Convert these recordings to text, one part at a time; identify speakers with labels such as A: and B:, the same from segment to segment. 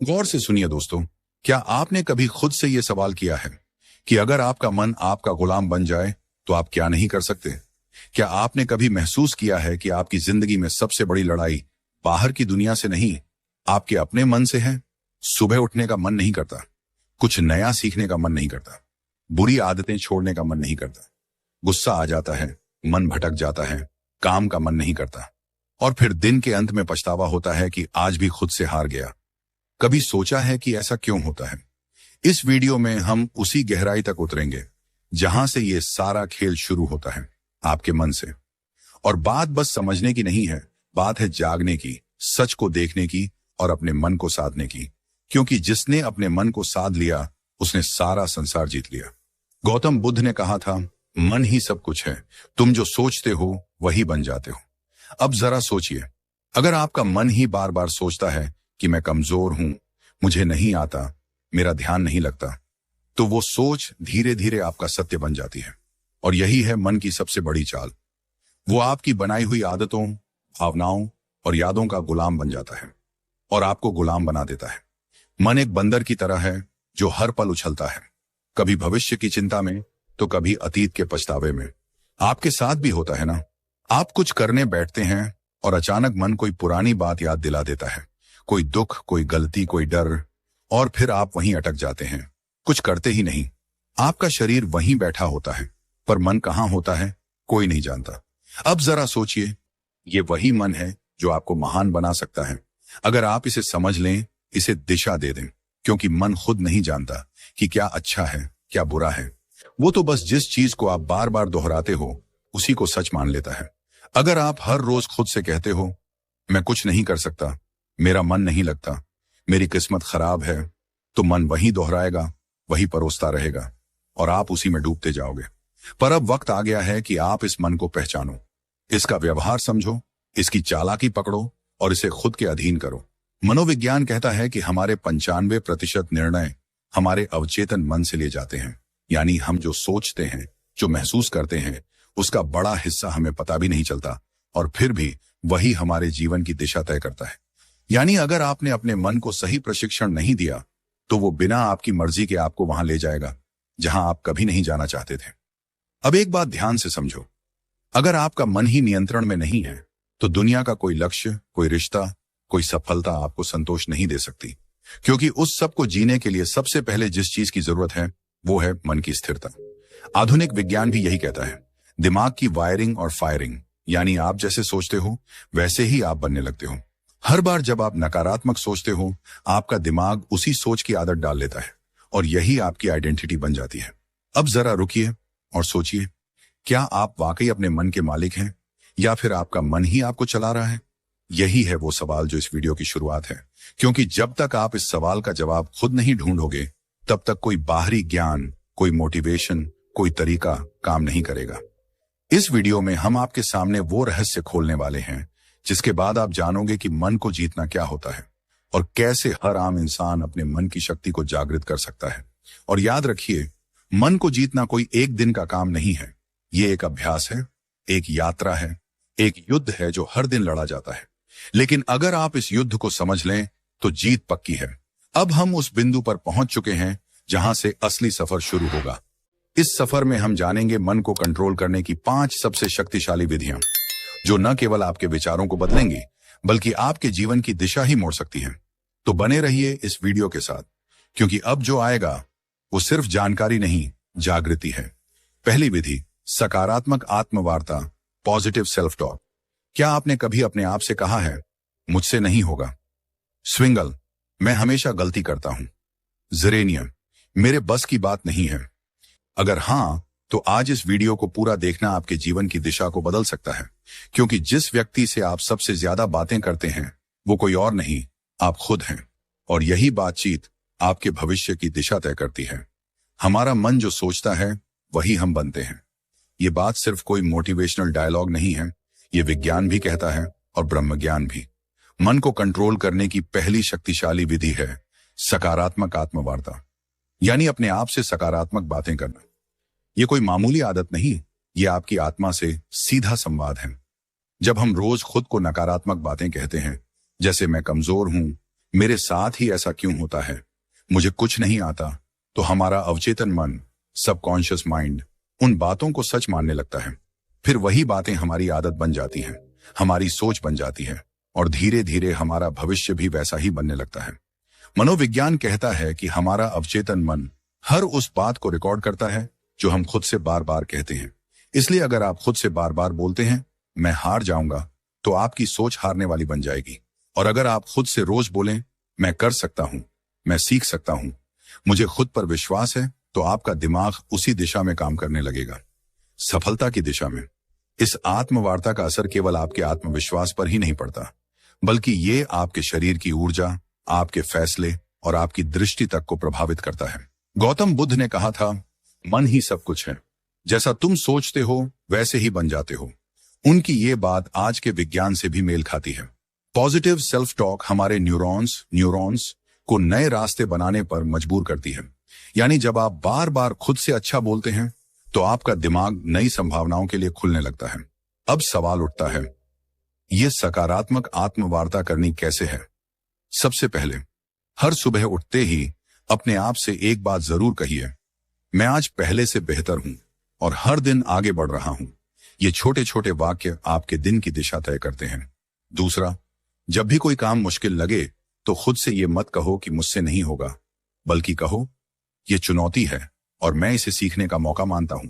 A: गौर से सुनिए दोस्तों, क्या आपने कभी खुद से यह सवाल किया है कि अगर आपका मन आपका गुलाम बन जाए तो आप क्या नहीं कर सकते? क्या आपने कभी महसूस किया है कि आपकी जिंदगी में सबसे बड़ी लड़ाई बाहर की दुनिया से नहीं, आपके अपने मन से है? सुबह उठने का मन नहीं करता, कुछ नया सीखने का मन नहीं करता, बुरी आदतें छोड़ने का मन नहीं करता, गुस्सा आ जाता है, मन भटक जाता है, काम का मन नहीं करता, और फिर दिन के अंत में पछतावा होता है कि आज भी खुद से हार गया। कभी सोचा है कि ऐसा क्यों होता है? इस वीडियो में हम उसी गहराई तक उतरेंगे जहां से ये सारा खेल शुरू होता है, आपके मन से। और बात बस समझने की नहीं है, बात है जागने की, सच को देखने की और अपने मन को साधने की। क्योंकि जिसने अपने मन को साध लिया उसने सारा संसार जीत लिया। गौतम बुद्ध ने कहा था, मन ही सब कुछ है, तुम जो सोचते हो वही बन जाते हो। अब जरा सोचिए, अगर आपका मन ही बार बार सोचता है कि मैं कमजोर हूं, मुझे नहीं आता, मेरा ध्यान नहीं लगता, तो वो सोच धीरे धीरे आपका सत्य बन जाती है। और यही है मन की सबसे बड़ी चाल। वो आपकी बनाई हुई आदतों, भावनाओं और यादों का गुलाम बन जाता है और आपको गुलाम बना देता है। मन एक बंदर की तरह है जो हर पल उछलता है, कभी भविष्य की चिंता में तो कभी अतीत के पछतावे में। आपके साथ भी होता है ना? आप कुछ करने बैठते हैं और अचानक मन कोई पुरानी बात याद दिला देता है, कोई दुख, कोई गलती, कोई डर, और फिर आप वहीं अटक जाते हैं, कुछ करते ही नहीं। आपका शरीर वहीं बैठा होता है पर मन कहाँ होता है कोई नहीं जानता। अब जरा सोचिए, ये वही मन है जो आपको महान बना सकता है अगर आप इसे समझ लें, इसे दिशा दे दें। क्योंकि मन खुद नहीं जानता कि क्या अच्छा है क्या बुरा है, वो तो बस जिस चीज को आप बार बार दोहराते हो उसी को सच मान लेता है। अगर आप हर रोज खुद से कहते हो, मैं कुछ नहीं कर सकता, मेरा मन नहीं लगता, मेरी किस्मत खराब है, तो मन वही दोहराएगा, वही परोसता रहेगा और आप उसी में डूबते जाओगे। पर अब वक्त आ गया है कि आप इस मन को पहचानो, इसका व्यवहार समझो, इसकी चालाकी पकड़ो और इसे खुद के अधीन करो। मनोविज्ञान कहता है कि हमारे 95% निर्णय हमारे अवचेतन मन से लिए जाते हैं। यानी हम जो सोचते हैं, जो महसूस करते हैं, उसका बड़ा हिस्सा हमें पता भी नहीं चलता और फिर भी वही हमारे जीवन की दिशा तय करता है। यानी अगर आपने अपने मन को सही प्रशिक्षण नहीं दिया तो वो बिना आपकी मर्जी के आपको वहां ले जाएगा जहां आप कभी नहीं जाना चाहते थे। अब एक बात ध्यान से समझो, अगर आपका मन ही नियंत्रण में नहीं है तो दुनिया का कोई लक्ष्य, कोई रिश्ता, कोई सफलता आपको संतोष नहीं दे सकती। क्योंकि उस सब को जीने के लिए सबसे पहले जिस चीज की जरूरत है वो है मन की स्थिरता। आधुनिक विज्ञान भी यही कहता है, दिमाग की वायरिंग और फायरिंग, यानी आप जैसे सोचते हो वैसे ही आप बनने लगते हो। हर बार जब आप नकारात्मक सोचते हो, आपका दिमाग उसी सोच की आदत डाल लेता है और यही आपकी आइडेंटिटी बन जाती है। अब जरा रुकिए और सोचिए, क्या आप वाकई अपने मन के मालिक हैं या फिर आपका मन ही आपको चला रहा है? यही है वो सवाल जो इस वीडियो की शुरुआत है। क्योंकि जब तक आप इस सवाल का जवाब खुद नहीं ढूंढोगे तब तक कोई बाहरी ज्ञान, कोई मोटिवेशन, कोई तरीका काम नहीं करेगा। इस वीडियो में हम आपके सामने वो रहस्य खोलने वाले हैं जिसके बाद आप जानोगे कि मन को जीतना क्या होता है और कैसे हर आम इंसान अपने मन की शक्ति को जागृत कर सकता है। और याद रखिए, मन को जीतना कोई एक दिन का काम नहीं है, ये एक अभ्यास है, एक यात्रा है, एक युद्ध है जो हर दिन लड़ा जाता है। लेकिन अगर आप इस युद्ध को समझ लें तो जीत पक्की है। अब हम उस बिंदु पर पहुंच चुके हैं जहां से असली सफर शुरू होगा। इस सफर में हम जानेंगे मन को कंट्रोल करने की 5 सबसे शक्तिशाली विधियां जो न केवल आपके विचारों को बदलेंगी बल्कि आपके जीवन की दिशा ही मोड़ सकती हैं। तो बने रहिए इस वीडियो के साथ, क्योंकि अब जो आएगा वो सिर्फ जानकारी नहीं, जागृति है। पहली विधि, सकारात्मक आत्मवार्ता, पॉजिटिव सेल्फ टॉक। क्या आपने कभी अपने आप से कहा है, मुझसे नहीं होगा? स्विंगल, मैं हमेशा गलती करता हूं। जेरेनियम, मेरे बस की बात नहीं है। अगर हां, तो आज इस वीडियो को पूरा देखना आपके जीवन की दिशा को बदल सकता है। क्योंकि जिस व्यक्ति से आप सबसे ज्यादा बातें करते हैं वो कोई और नहीं, आप खुद हैं। और यही बातचीत आपके भविष्य की दिशा तय करती है। हमारा मन जो सोचता है वही हम बनते हैं। ये बात सिर्फ कोई मोटिवेशनल डायलॉग नहीं है, ये विज्ञान भी कहता है और ब्रह्मज्ञान भी। मन को कंट्रोल करने की पहली शक्तिशाली विधि है सकारात्मक आत्मवार्ता, यानी अपने आप से सकारात्मक बातें करना। ये कोई मामूली आदत नहीं, ये आपकी आत्मा से सीधा संवाद है। जब हम रोज खुद को नकारात्मक बातें कहते हैं, जैसे मैं कमजोर हूं, मेरे साथ ही ऐसा क्यों होता है, मुझे कुछ नहीं आता, तो हमारा अवचेतन मन, सबकॉन्शियस माइंड, उन बातों को सच मानने लगता है। फिर वही बातें हमारी आदत बन जाती हैं, हमारी सोच बन जाती है, और धीरे धीरे हमारा भविष्य भी वैसा ही बनने लगता है। मनोविज्ञान कहता है कि हमारा अवचेतन मन हर उस बात को रिकॉर्ड करता है जो हम खुद से बार बार कहते हैं। इसलिए अगर आप खुद से बार बार बोलते हैं मैं हार जाऊंगा, तो आपकी सोच हारने वाली बन जाएगी। और अगर आप खुद से रोज बोलें मैं कर सकता हूं, मैं सीख सकता हूं, मुझे खुद पर विश्वास है, तो आपका दिमाग उसी दिशा में काम करने लगेगा, सफलता की दिशा में। इस आत्मवार्ता का असर केवल आपके आत्मविश्वास पर ही नहीं पड़ता, बल्कि ये आपके शरीर की ऊर्जा, आपके फैसले और आपकी दृष्टि तक को प्रभावित करता है। गौतम बुद्ध ने कहा था, मन ही सब कुछ है, जैसा तुम सोचते हो वैसे ही बन जाते हो। उनकी ये बात आज के विज्ञान से भी मेल खाती है। पॉजिटिव सेल्फ टॉक हमारे न्यूरॉन्स को नए रास्ते बनाने पर मजबूर करती है। यानी जब आप बार बार खुद से अच्छा बोलते हैं, तो आपका दिमाग नई संभावनाओं के लिए खुलने लगता है। अब सवाल उठता है, यह सकारात्मक आत्मवार्ता करनी कैसे है? सबसे पहले, हर सुबह उठते ही अपने आप से एक बात जरूर कहिए, मैं आज पहले से बेहतर हूं और हर दिन आगे बढ़ रहा हूं। ये छोटे छोटे वाक्य आपके दिन की दिशा तय करते हैं। दूसरा, जब भी कोई काम मुश्किल लगे तो खुद से ये मत कहो कि मुझसे नहीं होगा, बल्कि कहो ये चुनौती है और मैं इसे सीखने का मौका मानता हूं।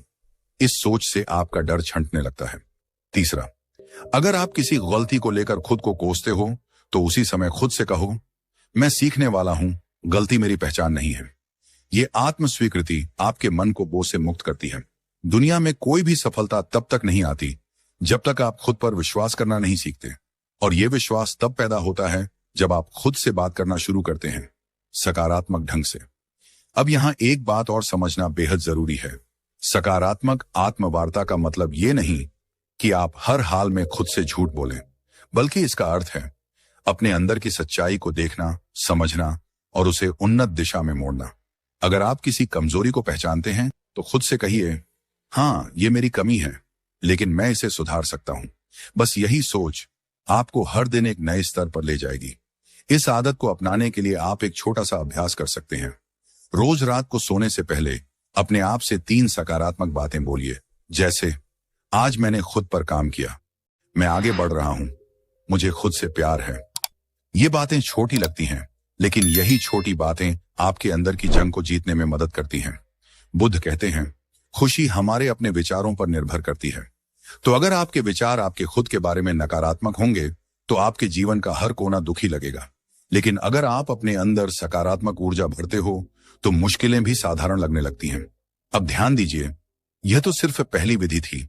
A: इस सोच से आपका डर छंटने लगता है। तीसरा, अगर आप किसी गलती को लेकर खुद को कोसते हो, तो उसी समय खुद से कहो मैं सीखने वाला हूं, गलती मेरी पहचान नहीं है। ये आत्म स्वीकृति आपके मन को बोझ से मुक्त करती है। दुनिया में कोई भी सफलता तब तक नहीं आती जब तक आप खुद पर विश्वास करना नहीं सीखते, और यह विश्वास तब पैदा होता है जब आप खुद से बात करना शुरू करते हैं, सकारात्मक ढंग से। अब यहां एक बात और समझना बेहद जरूरी है। सकारात्मक आत्मवार्ता का मतलब ये नहीं कि आप हर हाल में खुद से झूठ बोलें, बल्कि इसका अर्थ है अपने अंदर की सच्चाई को देखना, समझना और उसे उन्नत दिशा में मोड़ना। अगर आप किसी कमजोरी को पहचानते हैं, तो खुद से कहिए, हाँ ये मेरी कमी है, लेकिन मैं इसे सुधार सकता हूं। बस यही सोच आपको हर दिन एक नए स्तर पर ले जाएगी। इस आदत को अपनाने के लिए आप एक छोटा सा अभ्यास कर सकते हैं। रोज रात को सोने से पहले अपने आप से 3 सकारात्मक बातें बोलिए, जैसे आज मैंने खुद पर काम किया, मैं आगे बढ़ रहा हूं, मुझे खुद से प्यार है। ये बातें छोटी लगती हैं, लेकिन यही छोटी बातें आपके अंदर की जंग को जीतने में मदद करती हैं। बुद्ध कहते हैं, खुशी हमारे अपने विचारों पर निर्भर करती है। तो अगर आपके विचार आपके खुद के बारे में नकारात्मक होंगे, तो आपके जीवन का हर कोना दुखी लगेगा। लेकिन अगर आप अपने अंदर सकारात्मक ऊर्जा भरते हो, तो मुश्किलें भी साधारण लगने लगती हैं। अब ध्यान दीजिए, यह तो सिर्फ पहली विधि थी,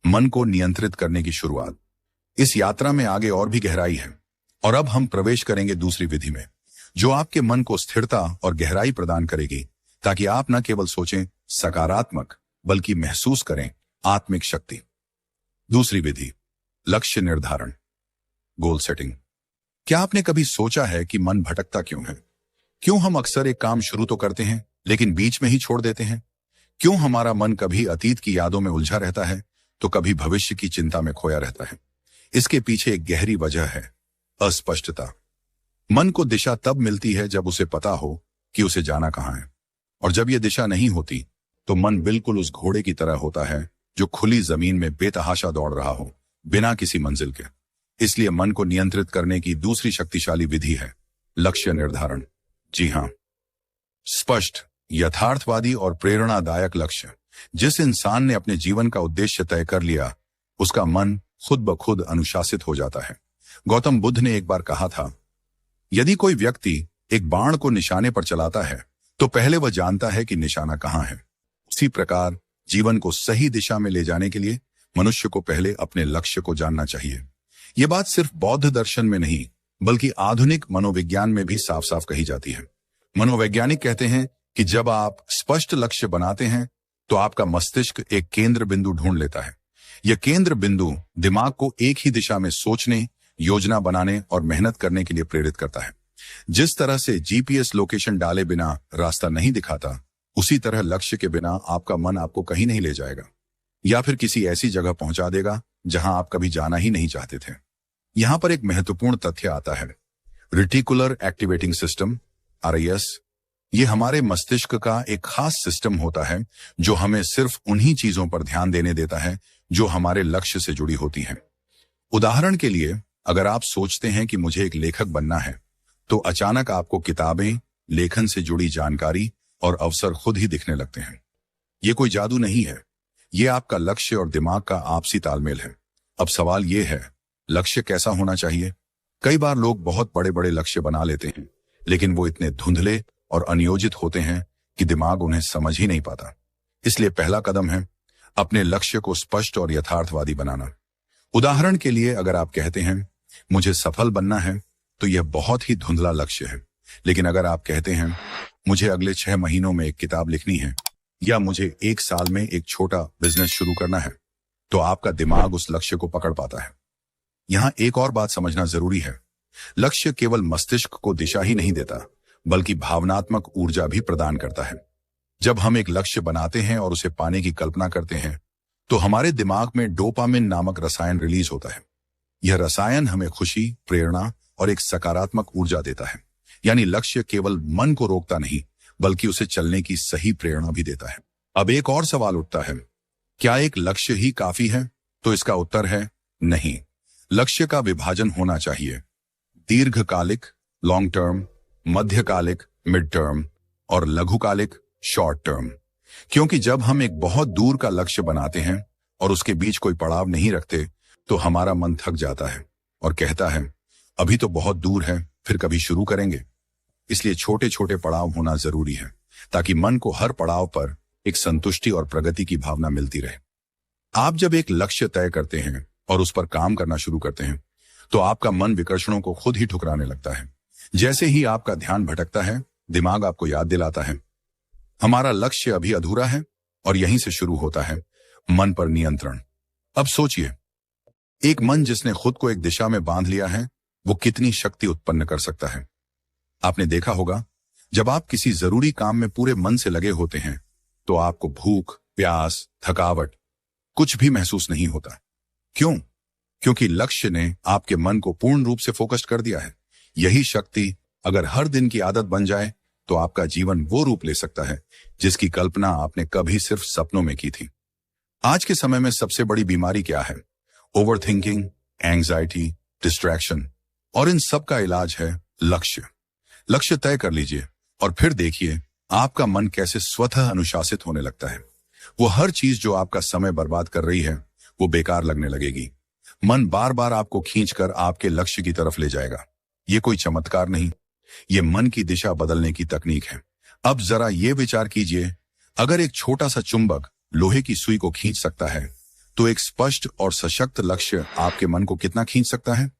A: मन को नियंत्रित करने की शुरुआत। इस यात्रा में आगे और भी गहराई है, और अब हम प्रवेश करेंगे दूसरी विधि में, जो आपके मन को स्थिरता और गहराई प्रदान करेगी, ताकि आप न केवल सोचें सकारात्मक, बल्कि महसूस करें आत्मिक शक्ति। दूसरी विधि, लक्ष्य निर्धारण, गोल सेटिंग। क्या आपने कभी सोचा है कि मन भटकता क्यों है? क्यों हम अक्सर एक काम शुरू तो करते हैं, लेकिन बीच में ही छोड़ देते हैं? क्यों हमारा मन कभी अतीत की यादों में उलझा रहता है, तो कभी भविष्य की चिंता में खोया रहता है? इसके पीछे एक गहरी वजह है, अस्पष्टता। मन को दिशा तब मिलती है जब उसे पता हो कि उसे जाना कहां है, और जब यह दिशा नहीं होती, तो मन बिल्कुल उस घोड़े की तरह होता है जो खुली जमीन में बेतहाशा दौड़ रहा हो, बिना किसी मंजिल के। इसलिए मन को नियंत्रित करने की दूसरी शक्तिशाली विधि है लक्ष्य निर्धारण। जी हां, स्पष्ट, यथार्थवादी और प्रेरणादायक लक्ष्य। जिस इंसान ने अपने जीवन का उद्देश्य तय कर लिया, उसका मन खुद ब खुद अनुशासित हो जाता है। गौतम बुद्ध ने एक बार कहा था, यदि कोई व्यक्ति एक बाण को निशाने पर चलाता है, तो पहले वह जानता है कि निशाना कहां है। उसी प्रकार जीवन को सही दिशा में ले जाने के लिए मनुष्य को पहले अपने लक्ष्य को जानना चाहिए। यह बात सिर्फ बौद्ध दर्शन में नहीं, बल्कि आधुनिक मनोविज्ञान में भी साफ साफ कही जाती है। मनोवैज्ञानिक कहते हैं कि जब आप स्पष्ट लक्ष्य बनाते हैं, तो आपका मस्तिष्क एक केंद्र बिंदु ढूंढ लेता है। यह केंद्र बिंदु दिमाग को एक ही दिशा में सोचने, योजना बनाने और मेहनत करने के लिए प्रेरित करता है। जिस तरह से जीपीएस लोकेशन डाले बिना रास्ता नहीं दिखाता, उसी तरह लक्ष्य के बिना आपका मन आपको कहीं नहीं ले जाएगा, या फिर किसी ऐसी जगह पहुंचा देगा जहां आप कभी जाना ही नहीं चाहते थे। यहां पर एक महत्वपूर्ण तथ्य आता है। रेटिकुलर एक्टिवेटिंग सिस्टम, RIS, ये हमारे मस्तिष्क का एक खास सिस्टम होता है जो हमें सिर्फ उन्हीं चीजों पर ध्यान देने देता है जो हमारे लक्ष्य से जुड़ी होती हैं। उदाहरण के लिए, अगर आप सोचते हैं कि मुझे एक लेखक बनना है, तो अचानक आपको किताबें, लेखन से जुड़ी जानकारी और अवसर खुद ही दिखने लगते हैं। ये कोई जादू नहीं है, ये आपका लक्ष्य और दिमाग का आपसी तालमेल है। अब सवाल ये है, लक्ष्य कैसा होना चाहिए? कई बार लोग बहुत बड़े बड़े लक्ष्य बना लेते हैं, लेकिन वो इतने धुंधले और अनियोजित होते हैं कि दिमाग उन्हें समझ ही नहीं पाता। इसलिए पहला कदम है अपने लक्ष्य को स्पष्ट और यथार्थवादी बनाना। उदाहरण के लिए, अगर आप कहते हैं मुझे सफल बनना है, तो यह बहुत ही धुंधला लक्ष्य है। लेकिन अगर आप कहते हैं मुझे अगले 6 महीनों में एक किताब लिखनी है, या मुझे 1 साल में एक छोटा बिजनेस शुरू करना है, तो आपका दिमाग उस लक्ष्य को पकड़ पाता है। यहां एक और बात समझना जरूरी है, लक्ष्य केवल मस्तिष्क को दिशा ही नहीं देता, बल्कि भावनात्मक ऊर्जा भी प्रदान करता है। जब हम एक लक्ष्य बनाते हैं और उसे पाने की कल्पना करते हैं, तो हमारे दिमाग में डोपामिन नामक रसायन रिलीज होता है। यह रसायन हमें खुशी, प्रेरणा और एक सकारात्मक ऊर्जा देता है। यानी लक्ष्य केवल मन को रोकता नहीं, बल्कि उसे चलने की सही प्रेरणा भी देता है। अब एक और सवाल उठता है, क्या एक लक्ष्य ही काफी है? तो इसका उत्तर है नहीं। लक्ष्य का विभाजन होना चाहिए, दीर्घकालिक, लॉन्ग टर्म, मध्यकालिक, मिड टर्म, और लघुकालिक, शॉर्ट टर्म। क्योंकि जब हम एक बहुत दूर का लक्ष्य बनाते हैं और उसके बीच कोई पड़ाव नहीं रखते, तो हमारा मन थक जाता है और कहता है अभी तो बहुत दूर है, फिर कभी शुरू करेंगे। इसलिए छोटे छोटे पड़ाव होना जरूरी है, ताकि मन को हर पड़ाव पर एक संतुष्टि और प्रगति की भावना मिलती रहे। आप जब एक लक्ष्य तय करते हैं और उस पर काम करना शुरू करते हैं, तो आपका मन विकर्षणों को खुद ही ठुकराने लगता है। जैसे ही आपका ध्यान भटकता है, दिमाग आपको याद दिलाता है हमारा लक्ष्य अभी अधूरा है, और यहीं से शुरू होता है मन पर नियंत्रण। अब सोचिए, एक मन जिसने खुद को एक दिशा में बांध लिया है, वो कितनी शक्ति उत्पन्न कर सकता है। आपने देखा होगा, जब आप किसी जरूरी काम में पूरे मन से लगे होते हैं, तो आपको भूख, प्यास, थकावट कुछ भी महसूस नहीं होता। क्यों? क्योंकि लक्ष्य ने आपके मन को पूर्ण रूप से फोकस्ड कर दिया है। यही शक्ति अगर हर दिन की आदत बन जाए, तो आपका जीवन वो रूप ले सकता है जिसकी कल्पना आपने कभी सिर्फ सपनों में की थी। आज के समय में सबसे बड़ी बीमारी क्या है? ओवरथिंकिंग, एंजाइटी, डिस्ट्रैक्शन, और इन सब का इलाज है लक्ष्य। लक्ष्य तय कर लीजिए और फिर देखिए आपका मन कैसे स्वतः अनुशासित होने लगता है। वो हर चीज जो आपका समय बर्बाद कर रही है, वो बेकार लगने लगेगी। मन बार बार आपको खींचकर आपके लक्ष्य की तरफ ले जाएगा। ये कोई चमत्कार नहीं, ये मन की दिशा बदलने की तकनीक है। अब जरा ये विचार कीजिए, अगर एक छोटा सा चुंबक लोहे की सुई को खींच सकता है, तो एक स्पष्ट और सशक्त लक्ष्य आपके मन को कितना खींच सकता है?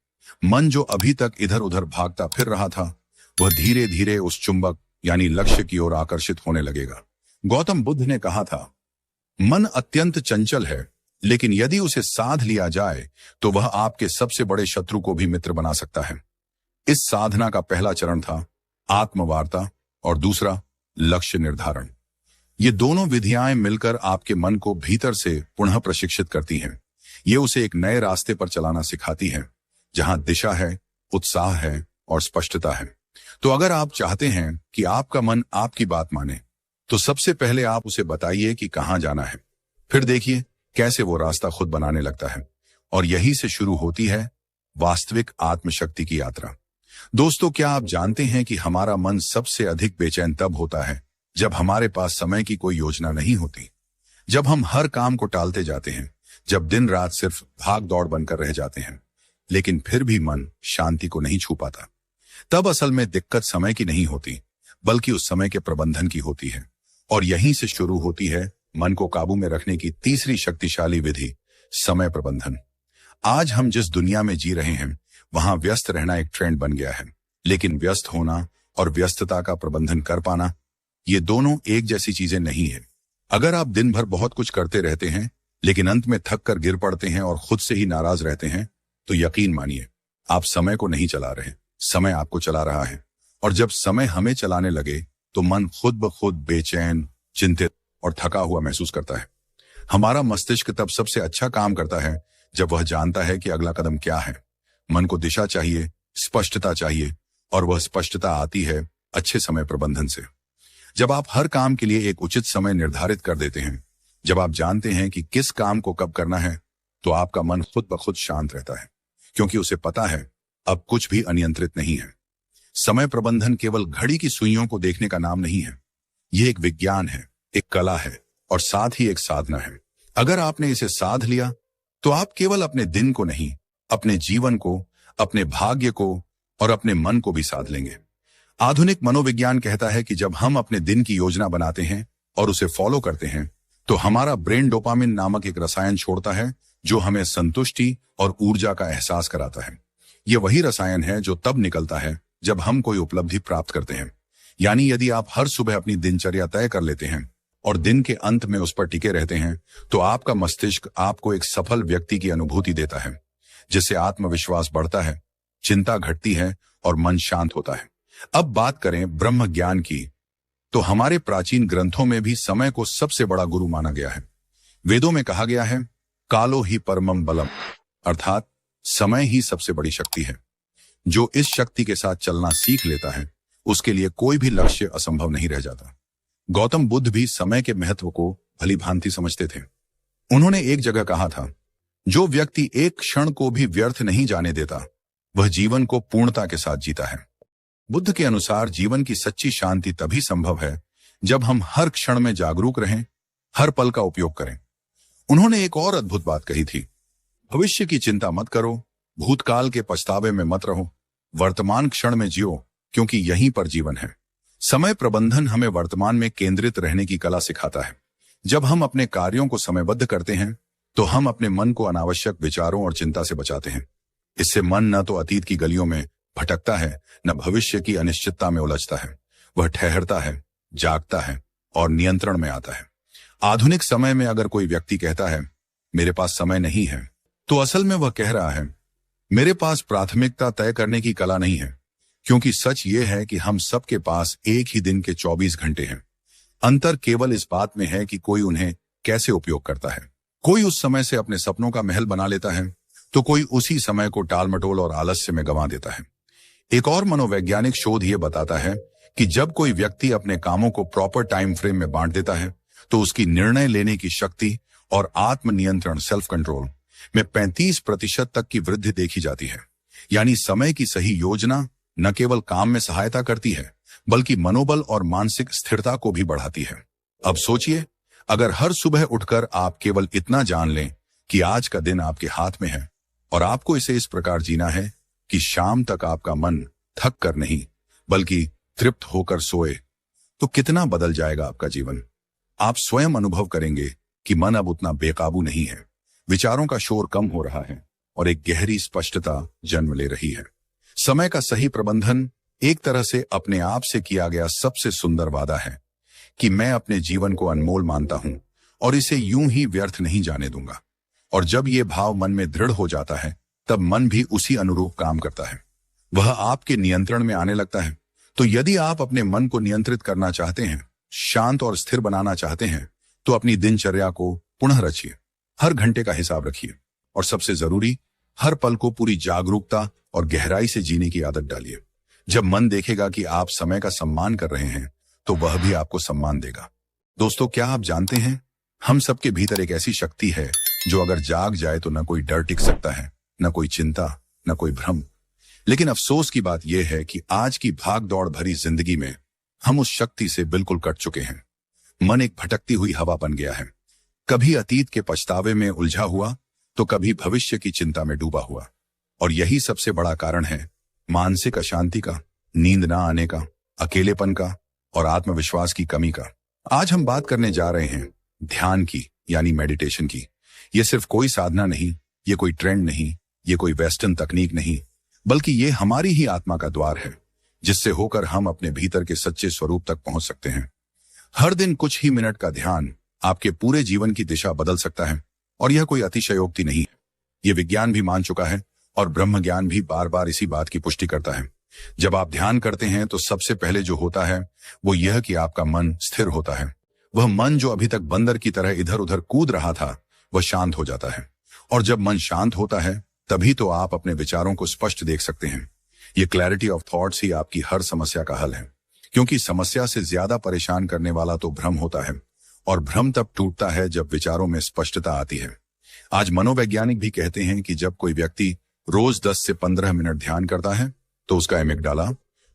A: मन जो अभी तक इधर उधर भागता फिर रहा था, वह धीरे धीरे उस चुंबक यानी लक्ष्य की ओर आकर्षित होने लगेगा। गौतम बुद्ध ने कहा था, मन अत्यंत चंचल है, लेकिन यदि उसे साध लिया जाए, तो वह आपके सबसे बड़े शत्रु को भी मित्र बना सकता है। इस साधना का पहला चरण था आत्मवार्ता और दूसरा लक्ष्य निर्धारण। ये दोनों विधियां मिलकर आपके मन को भीतर से पुनः प्रशिक्षित करती हैं। ये उसे एक नए रास्ते पर चलाना सिखाती हैं, जहां दिशा है, उत्साह है और स्पष्टता है। तो अगर आप चाहते हैं कि आपका मन आपकी बात माने, तो सबसे पहले आप उसे बताइए कि कहां जाना है। फिर देखिए कैसे वो रास्ता खुद बनाने लगता है। और यही से शुरू होती है वास्तविक आत्मशक्ति की यात्रा। दोस्तों, क्या आप जानते हैं कि हमारा मन सबसे अधिक बेचैन तब होता है जब हमारे पास समय की कोई योजना नहीं होती, जब हम हर काम को टालते जाते हैं, जब दिन रात सिर्फ भाग दौड़ बनकर रह जाते हैं, लेकिन फिर भी मन शांति को नहीं छू पाता। तब असल में दिक्कत समय की नहीं होती, बल्कि उस समय के प्रबंधन की होती है। और यहीं से शुरू होती है मन को काबू में रखने की तीसरी शक्तिशाली विधि, समय प्रबंधन। आज हम जिस दुनिया में जी रहे हैं, वहां व्यस्त रहना एक ट्रेंड बन गया है, लेकिन व्यस्त होना और व्यस्तता का प्रबंधन कर पाना, ये दोनों एक जैसी चीजें नहीं है। अगर आप दिन भर बहुत कुछ करते रहते हैं, लेकिन अंत में थक कर गिर पड़ते हैं और खुद से ही नाराज रहते हैं, तो यकीन मानिए आप समय को नहीं चला रहे, समय आपको चला रहा है। और जब समय हमें चलाने लगे, तो मन खुद ब खुद बेचैन, चिंतित और थका हुआ महसूस करता है। हमारा मस्तिष्क तब सबसे अच्छा काम करता है जब वह जानता है कि अगला कदम क्या है। मन को दिशा चाहिए, स्पष्टता चाहिए और वह स्पष्टता आती है अच्छे समय प्रबंधन से। जब आप हर काम के लिए एक उचित समय निर्धारित कर देते हैं, जब आप जानते हैं कि किस काम को कब करना है, तो आपका मन खुद ब खुद शांत रहता है, क्योंकि उसे पता है अब कुछ भी अनियंत्रित नहीं है। समय प्रबंधन केवल घड़ी की सुइयों को देखने का नाम नहीं है। यह एक विज्ञान है, एक कला है और साथ ही एक साधना है। अगर आपने इसे साध लिया तो आप केवल अपने दिन को नहीं, अपने जीवन को, अपने भाग्य को और अपने मन को भी साध लेंगे। आधुनिक मनोविज्ञान कहता है कि जब हम अपने दिन की योजना बनाते हैं और उसे फॉलो करते हैं, तो हमारा ब्रेन डोपामिन नामक एक रसायन छोड़ता है जो हमें संतुष्टि और ऊर्जा का एहसास कराता है। यह वही रसायन है जो तब निकलता है जब हम कोई उपलब्धि प्राप्त करते हैं। यानी यदि आप हर सुबह अपनी दिनचर्या तय कर लेते हैं और दिन के अंत में उस पर टिके रहते हैं, तो आपका मस्तिष्क आपको एक सफल व्यक्ति की अनुभूति देता है, जिससे आत्मविश्वास बढ़ता है, चिंता घटती है और मन शांत होता है। अब बात करें ब्रह्म ज्ञान की, तो हमारे प्राचीन ग्रंथों में भी समय को सबसे बड़ा गुरु माना गया है। वेदों में कहा गया है, कालो ही परमम बलम, अर्थात समय ही सबसे बड़ी शक्ति है। जो इस शक्ति के साथ चलना सीख लेता है, उसके लिए कोई भी लक्ष्य असंभव नहीं रह जाता। गौतम बुद्ध भी समय के महत्व को भली भांति समझते थे। उन्होंने एक जगह कहा था, जो व्यक्ति एक क्षण को भी व्यर्थ नहीं जाने देता, वह जीवन को पूर्णता के साथ जीता है। बुद्ध के अनुसार जीवन की सच्ची शांति तभी संभव है जब हम हर क्षण में जागरूक रहें, हर पल का उपयोग करें। उन्होंने एक और अद्भुत बात कही थी, भविष्य की चिंता मत करो, भूतकाल के पछतावे में मत रहो, वर्तमान क्षण में जियो, क्योंकि यहीं पर जीवन है। समय प्रबंधन हमें वर्तमान में केंद्रित रहने की कला सिखाता है। जब हम अपने कार्यों को समयबद्ध करते हैं, तो हम अपने मन को अनावश्यक विचारों और चिंता से बचाते हैं। इससे मन न तो अतीत की गलियों में भटकता है, न भविष्य की अनिश्चितता में उलझता है। वह ठहरता है, जागता है और नियंत्रण में आता है। आधुनिक समय में अगर कोई व्यक्ति कहता है, मेरे पास समय नहीं है, तो असल में वह कह रहा है, मेरे पास प्राथमिकता तय करने की कला नहीं है। क्योंकि सच ये है कि हम सबके पास एक ही दिन के 24 घंटे हैं। अंतर केवल इस बात में है कि कोई उन्हें कैसे उपयोग करता है। कोई उस समय से अपने सपनों का महल बना लेता है, तो कोई उसी समय को टालमटोल और आलस्य में गंवा देता है। एक और मनोवैज्ञानिक शोध यह बताता है कि जब कोई व्यक्ति अपने कामों को प्रॉपर टाइम फ्रेम में बांट देता है, तो उसकी निर्णय लेने की शक्ति और आत्मनियंत्रण सेल्फ कंट्रोल में 35% तक की वृद्धि देखी जाती है। यानी समय की सही योजना न केवल काम में सहायता करती है, बल्कि मनोबल और मानसिक स्थिरता को भी बढ़ाती है। अब सोचिए, अगर हर सुबह उठकर आप केवल इतना जान लें कि आज का दिन आपके हाथ में है और आपको इसे इस प्रकार जीना है कि शाम तक आपका मन थक कर नहीं बल्कि तृप्त होकर सोए, तो कितना बदल जाएगा आपका जीवन। आप स्वयं अनुभव करेंगे कि मन अब उतना बेकाबू नहीं है, विचारों का शोर कम हो रहा है और एक गहरी स्पष्टता जन्म ले रही है। समय का सही प्रबंधन एक तरह से अपने आप से किया गया सबसे सुंदर वादा है कि मैं अपने जीवन को अनमोल मानता हूं और इसे यूं ही व्यर्थ नहीं जाने दूंगा। और जब यह भाव मन में दृढ़ हो जाता है, तब मन भी उसी अनुरूप काम करता है, वह आपके नियंत्रण में आने लगता है। तो यदि आप अपने मन को नियंत्रित करना चाहते हैं, शांत और स्थिर बनाना चाहते हैं, तो अपनी दिनचर्या को पुनः रचिए, हर घंटे का हिसाब रखिए और सबसे जरूरी, हर पल को पूरी जागरूकता और गहराई से जीने की आदत डालिए। जब मन देखेगा कि आप समय का सम्मान कर रहे हैं, तो वह भी आपको सम्मान देगा। दोस्तों, क्या आप जानते हैं, हम सबके भीतर एक ऐसी शक्ति है जो अगर जाग जाए तो न कोई डर टिक सकता है, न कोई चिंता, न कोई भ्रम। लेकिन अफसोस की बात यह है कि आज की भाग दौड़ भरी जिंदगी में हम उस शक्ति से बिल्कुल कट चुके हैं। मन एक भटकती हुई हवा बन गया है, कभी अतीत के पछतावे में उलझा हुआ, तो कभी भविष्य की चिंता में डूबा हुआ। और यही सबसे बड़ा कारण है मानसिक अशांति का, नींद ना आने का, अकेलेपन का और आत्मविश्वास की कमी का। आज हम बात करने जा रहे हैं ध्यान की, यानी मेडिटेशन की। ये सिर्फ कोई साधना नहीं, ये कोई ट्रेंड नहीं, ये कोई वेस्टर्न तकनीक नहीं, बल्कि ये हमारी ही आत्मा का द्वार है, जिससे होकर हम अपने भीतर के सच्चे स्वरूप तक पहुंच सकते हैं। हर दिन कुछ ही मिनट का ध्यान आपके पूरे जीवन की दिशा बदल सकता है। और यह कोई अतिशयोक्ति नहीं है, यह विज्ञान भी मान चुका है और ब्रह्म ज्ञान भी बार बार इसी बात की पुष्टि करता है। जब आप ध्यान करते हैं, तो सबसे पहले जो होता है वो यह कि आपका मन स्थिर होता है। वह मन जो अभी तक बंदर की तरह इधर उधर कूद रहा था, वह शांत हो जाता है। और जब मन शांत होता है, तभी तो आप अपने विचारों को स्पष्ट देख सकते हैं। ये क्लैरिटी ऑफ थॉट्स ही आपकी हर समस्या का हल है, क्योंकि समस्या से ज्यादा परेशान करने वाला तो भ्रम होता है, और भ्रम तब टूटता है जब विचारों में स्पष्टता आती है। आज मनोवैज्ञानिक भी कहते हैं कि जब कोई व्यक्ति रोज 10 से 15 मिनट ध्यान करता है तो उसका एमिगडाला,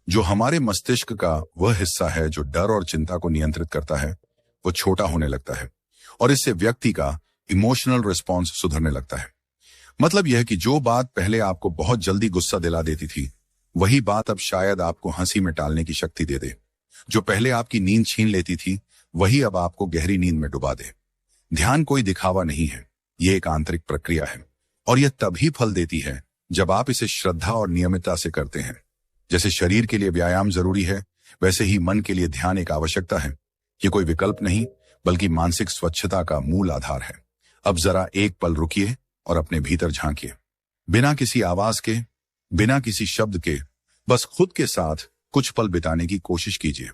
A: जो हमारे मस्तिष्क का वह हिस्सा है जो डर और चिंता को नियंत्रित करता है, वो छोटा होने लगता है, और इससे व्यक्ति का इमोशनल रिस्पॉन्स सुधरने लगता है। मतलब यह कि जो बात पहले आपको बहुत जल्दी गुस्सा दिला देती थी, वही बात अब शायद आपको हंसी में टालने की शक्ति दे दे। जो पहले आपकी नींद छीन लेती थी, वही अब आपको गहरी नींद में डुबा दे। ध्यान कोई दिखावा नहीं है, ये एक आंतरिक प्रक्रिया है, और यह तभी फल देती है जब आप इसे श्रद्धा और नियमितता से करते हैं। जैसे शरीर के लिए व्यायाम जरूरी है, वैसे ही मन के लिए ध्यान एक आवश्यकता है। ये कोई विकल्प नहीं, बल्कि मानसिक स्वच्छता का मूल आधार है। अब जरा एक पल रुकिए और अपने भीतर झांकिए, बिना किसी आवाज के, बिना किसी शब्द के, बस खुद के साथ कुछ पल बिताने की कोशिश कीजिए।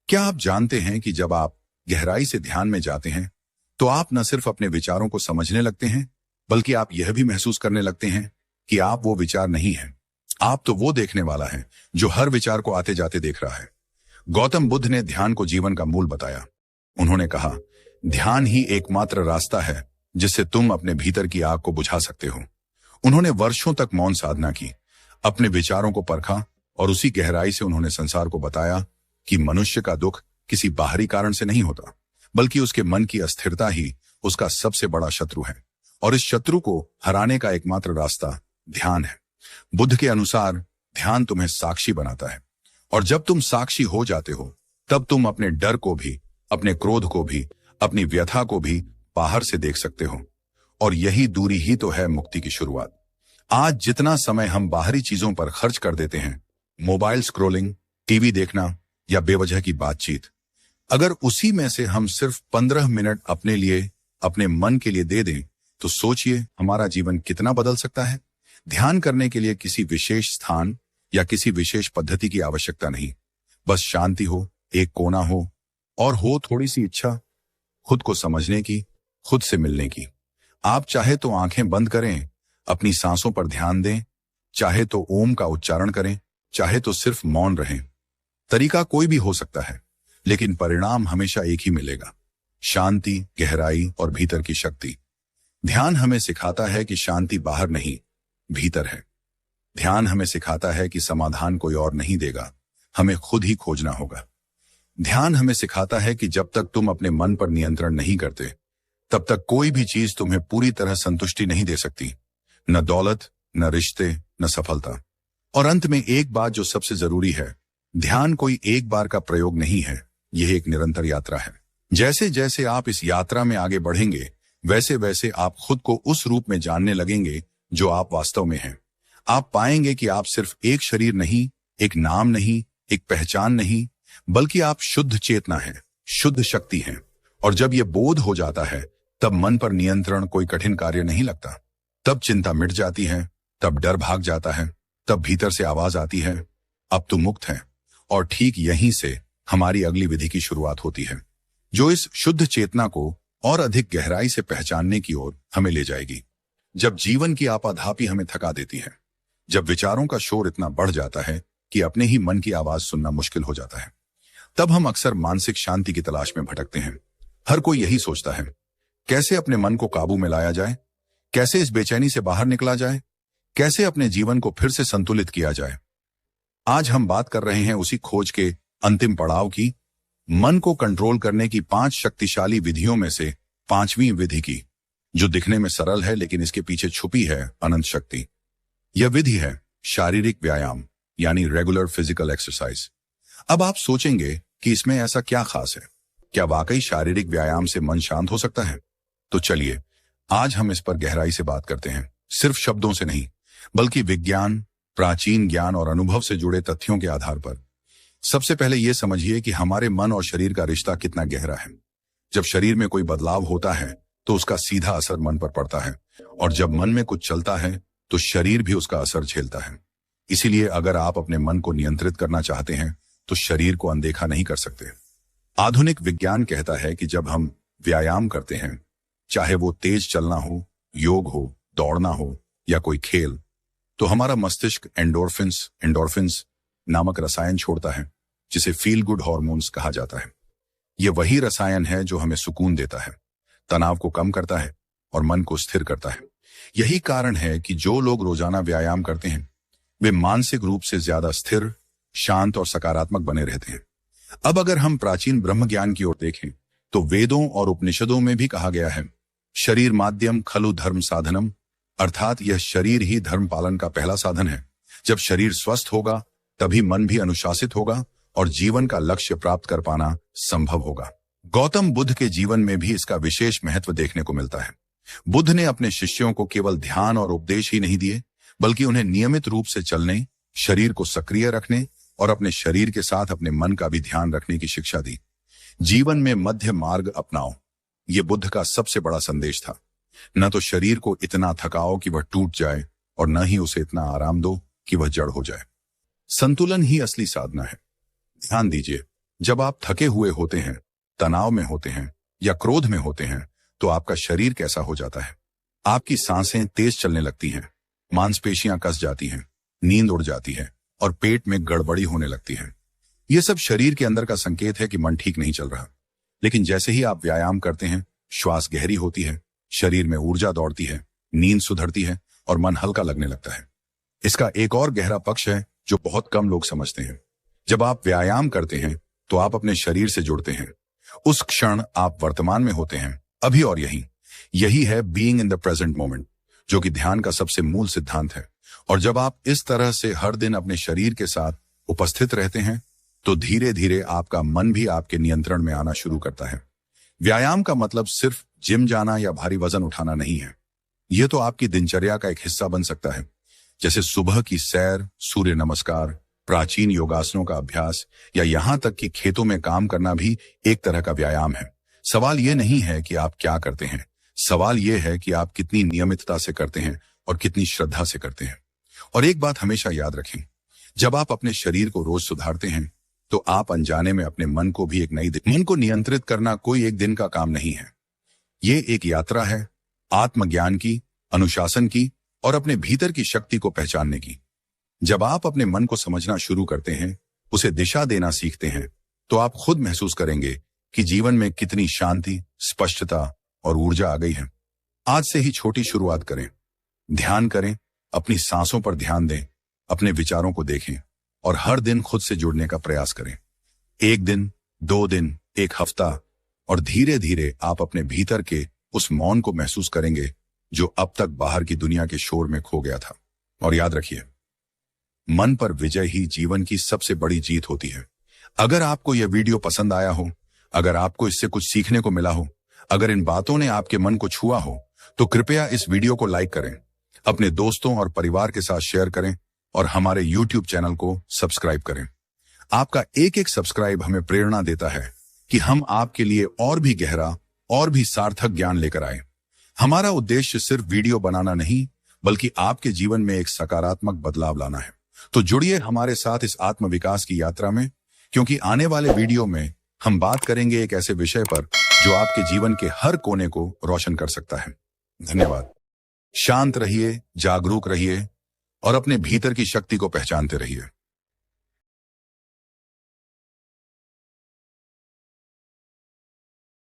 A: क्या आप जानते हैं कि जब आप गहराई से ध्यान में जाते हैं तो आप न सिर्फ अपने विचारों को समझने लगते हैं, बल्कि आप यह भी महसूस करने लगते हैं कि आप वो विचार नहीं हैं। आप तो वो देखने वाला है जो हर विचार को आते जाते देख रहा है। गौतम बुद्ध ने ध्यान को जीवन का मूल बताया। उन्होंने कहा, ध्यान ही एकमात्र रास्ता है जिससे तुम अपने भीतर की आग को बुझा सकते हो। उन्होंने वर्षों तक मौन साधना की, अपने विचारों को परखा, और उसी गहराई से उन्होंने संसार को बताया कि मनुष्य का दुख किसी बाहरी कारण से नहीं होता, बल्कि उसके मन की अस्थिरता ही उसका सबसे बड़ा शत्रु है, और इस शत्रु को हराने का एकमात्र रास्ता ध्यान है। बुद्ध के अनुसार ध्यान तुम्हें साक्षी बनाता है, और जब तुम साक्षी हो जाते हो, तब तुम अपने डर को भी, अपने क्रोध को भी, अपनी व्यथा को भी बाहर से देख सकते हो। और यही दूरी ही तो है मुक्ति की शुरुआत। आज जितना समय हम बाहरी चीजों पर खर्च कर देते हैं, मोबाइल स्क्रोलिंग, टीवी देखना या बेवजह की बातचीत, अगर उसी में से हम सिर्फ 15 मिनट अपने लिए, अपने मन के लिए दे दें, तो सोचिए हमारा जीवन कितना बदल सकता है। ध्यान करने के लिए किसी विशेष स्थान या किसी विशेष पद्धति की आवश्यकता नहीं। बस शांति हो, एक कोना हो, और हो थोड़ी सी इच्छा खुद को समझने की, खुद से मिलने की। आप चाहे तो आंखें बंद करें, अपनी सांसों पर ध्यान दें, चाहे तो ओम का उच्चारण करें, चाहे तो सिर्फ मौन रहें। तरीका कोई भी हो सकता है, लेकिन परिणाम हमेशा एक ही मिलेगा, शांति, गहराई और भीतर की शक्ति। ध्यान हमें सिखाता है कि शांति बाहर नहीं, भीतर है। ध्यान हमें सिखाता है कि समाधान कोई और नहीं देगा, हमें खुद ही खोजना होगा। ध्यान हमें सिखाता है कि जब तक तुम अपने मन पर नियंत्रण नहीं करते, तब तक कोई भी चीज तुम्हें पूरी तरह संतुष्टि नहीं दे सकती, न दौलत, न रिश्ते, न सफलता। और अंत में एक बात जो सबसे जरूरी है, ध्यान कोई एक बार का प्रयोग नहीं है, यह एक निरंतर यात्रा है। जैसे जैसे आप इस यात्रा में आगे बढ़ेंगे, वैसे वैसे आप खुद को उस रूप में जानने लगेंगे जो आप वास्तव में हैं। आप पाएंगे कि आप सिर्फ एक शरीर नहीं, एक नाम नहीं, एक पहचान नहीं, बल्कि आप शुद्ध चेतना हैं, शुद्ध शक्ति हैं। और जब यह बोध हो जाता है, तब मन पर नियंत्रण कोई कठिन कार्य नहीं लगता। तब चिंता मिट जाती है, तब डर भाग जाता है, तब भीतर से आवाज आती है, अब तुम मुक्त है। और ठीक यहीं से हमारी अगली विधि की शुरुआत होती है, जो इस शुद्ध चेतना को और अधिक गहराई से पहचानने की ओर हमें ले जाएगी। जब जीवन की आपाधापी हमें थका देती है, जब विचारों का शोर इतना बढ़ जाता है कि अपने ही मन की आवाज सुनना मुश्किल हो जाता है, तब हम अक्सर मानसिक शांति की तलाश में भटकते हैं। हर कोई यही सोचता है, कैसे अपने मन को काबू में लाया जाए, कैसे इस बेचैनी से बाहर निकला जाए, कैसे अपने जीवन को फिर से संतुलित किया जाए। आज हम बात कर रहे हैं उसी खोज के अंतिम पड़ाव की, मन को कंट्रोल करने की 5 शक्तिशाली विधियों में से 5वीं विधि की, जो दिखने में सरल है लेकिन इसके पीछे छुपी है अनंत शक्ति। यह विधि है शारीरिक व्यायाम, यानी रेगुलर फिजिकल एक्सरसाइज। अब आप सोचेंगे कि इसमें ऐसा क्या खास है, क्या वाकई शारीरिक व्यायाम से मन शांत हो सकता है? तो चलिए आज हम इस पर गहराई से बात करते हैं, सिर्फ शब्दों से नहीं, बल्कि विज्ञान, प्राचीन ज्ञान और अनुभव से जुड़े तथ्यों के आधार पर। सबसे पहले यह समझिए कि हमारे मन और शरीर का रिश्ता कितना गहरा है। जब शरीर में कोई बदलाव होता है तो उसका सीधा असर मन पर पड़ता है, और जब मन में कुछ चलता है तो शरीर भी उसका असर झेलता है। इसीलिए अगर आप अपने मन को नियंत्रित करना चाहते हैं तो शरीर को अनदेखा नहीं कर सकते। आधुनिक विज्ञान कहता है कि जब हम व्यायाम करते हैं, चाहे वो तेज चलना हो, योग हो, दौड़ना हो या कोई खेल, तो हमारा मस्तिष्क एंडोर्फिन्स नामक रसायन छोड़ता है, जिसे फील गुड हॉर्मोन्स कहा जाता है। यह वही रसायन है जो हमें सुकून देता है, तनाव को कम करता है और मन को स्थिर करता है। यही कारण है कि जो लोग रोजाना व्यायाम करते हैं वे मानसिक रूप से ज्यादा स्थिर, शांत और सकारात्मक बने रहते हैं। अब अगर हम प्राचीन ब्रह्म ज्ञान की ओर देखें तो वेदों और उपनिषदों में भी कहा गया है, शरीर माध्यम खलु धर्म साधनम, अर्थात यह शरीर ही धर्म पालन का पहला साधन है। जब शरीर स्वस्थ होगा तभी मन भी अनुशासित होगा और जीवन का लक्ष्य प्राप्त कर पाना संभव होगा। गौतम बुद्ध के जीवन में भी इसका विशेष महत्व देखने को मिलता है। बुद्ध ने अपने शिष्यों को केवल ध्यान और उपदेश ही नहीं दिए, बल्कि उन्हें नियमित रूप से चलने, शरीर को सक्रिय रखने और अपने शरीर के साथ अपने मन का भी ध्यान रखने की शिक्षा दी। जीवन में मध्य मार्ग अपनाओ, ये बुद्ध का सबसे बड़ा संदेश था। न तो शरीर को इतना थकाओ कि वह टूट जाए और न ही उसे इतना आराम दो कि वह जड़ हो जाए। संतुलन ही असली साधना है। ध्यान दीजिए, जब आप थके हुए होते हैं, तनाव में होते हैं या क्रोध में होते हैं तो आपका शरीर कैसा हो जाता है? आपकी सांसें तेज चलने लगती हैं, मांसपेशियां कस जाती हैं, नींद उड़ जाती है और पेट में गड़बड़ी होने लगती है। यह सब शरीर के अंदर का संकेत है कि मन ठीक नहीं चल रहा। लेकिन जैसे ही आप व्यायाम करते हैं, श्वास गहरी होती है, शरीर में ऊर्जा दौड़ती है, नींद सुधरती है और मन हल्का लगने लगता है। इसका एक और गहरा पक्ष है जो बहुत कम लोग समझते हैं। जब आप व्यायाम करते हैं तो आप अपने शरीर से जुड़ते हैं। उस क्षण आप वर्तमान में होते हैं, अभी और यही है being in the present moment, जो कि ध्यान का सबसे मूल सिद्धांत है। और जब आप इस तरह से हर दिन अपने शरीर के साथ उपस्थित रहते हैं तो धीरे धीरे आपका मन भी आपके नियंत्रण में आना शुरू करता है। व्यायाम का मतलब सिर्फ जिम जाना या भारी वजन उठाना नहीं है। यह तो आपकी दिनचर्या का एक हिस्सा बन सकता है, जैसे सुबह की सैर, सूर्य नमस्कार, प्राचीन योगासनों का अभ्यास या यहां तक कि खेतों में काम करना भी एक तरह का व्यायाम है। सवाल यह नहीं है कि आप क्या करते हैं, सवाल यह है कि आप कितनी नियमितता से करते हैं और कितनी श्रद्धा से करते हैं। और एक बात हमेशा याद रखें, जब आप अपने शरीर को रोज सुधारते हैं तो आप अनजाने में अपने मन को भी मन को नियंत्रित करना कोई एक दिन का काम नहीं है। ये एक यात्रा है, आत्मज्ञान की, अनुशासन की और अपने भीतर की शक्ति को पहचानने की। जब आप अपने मन को समझना शुरू करते हैं, उसे दिशा देना सीखते हैं, तो आप खुद महसूस करेंगे कि जीवन में कितनी शांति, स्पष्टता और ऊर्जा आ गई है। आज से ही छोटी शुरुआत करें, ध्यान करें, अपनी सांसों पर ध्यान दें, अपने विचारों को देखें और हर दिन खुद से जुड़ने का प्रयास करें। 1 दिन, 2 दिन, 1 हफ्ता और धीरे धीरे आप अपने भीतर के उस मौन को महसूस करेंगे जो अब तक बाहर की दुनिया के शोर में खो गया था। और याद रखिए, मन पर विजय ही जीवन की सबसे बड़ी जीत होती है। अगर आपको यह वीडियो पसंद आया हो, अगर आपको इससे कुछ सीखने को मिला हो, अगर इन बातों ने आपके मन को छुआ हो, तो कृपया इस वीडियो को लाइक करें, अपने दोस्तों और परिवार के साथ शेयर करें और हमारे YouTube चैनल को सब्सक्राइब करें। आपका एक एक सब्सक्राइब हमें प्रेरणा देता है कि हम आपके लिए और भी गहरा और भी सार्थक ज्ञान लेकर आए। हमारा उद्देश्य सिर्फ वीडियो बनाना नहीं, बल्कि आपके जीवन में एक सकारात्मक बदलाव लाना है। तो जुड़िए हमारे साथ इस आत्म विकास की यात्रा में, क्योंकि आने वाले वीडियो में हम बात करेंगे एक ऐसे विषय पर जो आपके जीवन के हर कोने को रोशन कर सकता है। धन्यवाद। शांत रहिए, जागरूक रहिए और अपने भीतर की शक्ति को पहचानते रहिए।